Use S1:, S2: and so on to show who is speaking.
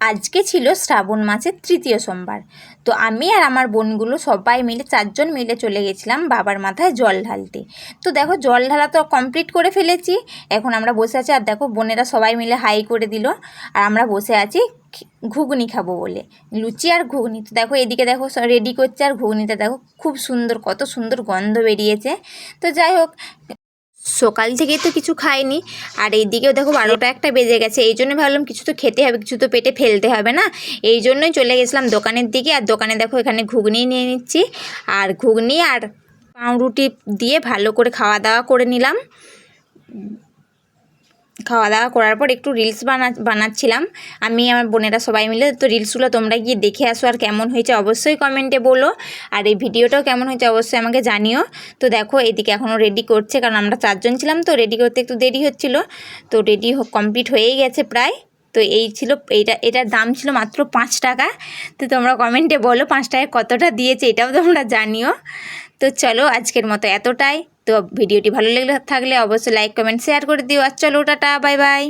S1: আজকে ছিল শ্রাবণ মাসের তৃতীয় সোমবার। তো আমি আর আমার বোনগুলো সবাই মিলে 4 জন মিলে চলে গেছিলাম বাবার মাথায় জল ঢালতে। তো দেখো জল ঢালা তো কমপ্লিট করে ফেলেছি, এখন আমরা বসে আছি। আর দেখো বোনেরা সবাই মিলে হাই করে দিল, আর আমরা বসে আছি ঘুগনি খাবো বলে, লুচি আর ঘুগনি। তো দেখো এদিকে দেখো রেডি করছে, আর ঘুগনিটা দেখো খুব সুন্দর, কত সুন্দর গন্ধ বেরিয়েছে। তো যাই হোক, সকাল থেকেই তো কিছু খাইনি, আর এইদিকেও দেখো 12টা একটা বেজে গেছে। এই জন্য ভাবলাম কিছু তো খেতে হবে, কিছু তো পেটে ফেলতে হবে না, এই জন্যই চলে গেছিলাম দোকানের দিকে। আর দোকানে দেখো এখানে ঘুগনি নিয়ে নিচ্ছি, আর ঘুগনি আর পাউরুটি দিয়ে ভালো করে খাওয়া দাওয়া করে নিলাম। খাওয়া দাওয়া করার পর একটু রিলস বানাচ্ছিলাম আমি আমার বোনেরা সবাই মিলে। তো রিলসগুলো তোমরা গিয়ে দেখে আসো, আর কেমন হয়েছে অবশ্যই কমেন্টে বলো, আর এই ভিডিওটাও কেমন হয়েছে অবশ্যই আমাকে জানিও। তো দেখো এদিকে এখনও রেডি করছে, কারণ আমরা 4 জন ছিলাম, তো রেডি করতে একটু দেরি হচ্ছিল। তো রেডি কমপ্লিট হয়েই গেছে প্রায়। তো এই ছিল, এটার দাম ছিল মাত্র 5 টাকা। তো তোমরা কমেন্টে বলো 5 টাকায় কতটা দিয়েছে, এটাও তোমরা জানিও। তো চলো আজকের মতো এতটাই। তো ভিডিওটি ভালো থাকলে অবশ্যই লাইক কমেন্ট শেয়ার করে দিও। আর চলো টাটা, বাই বাই।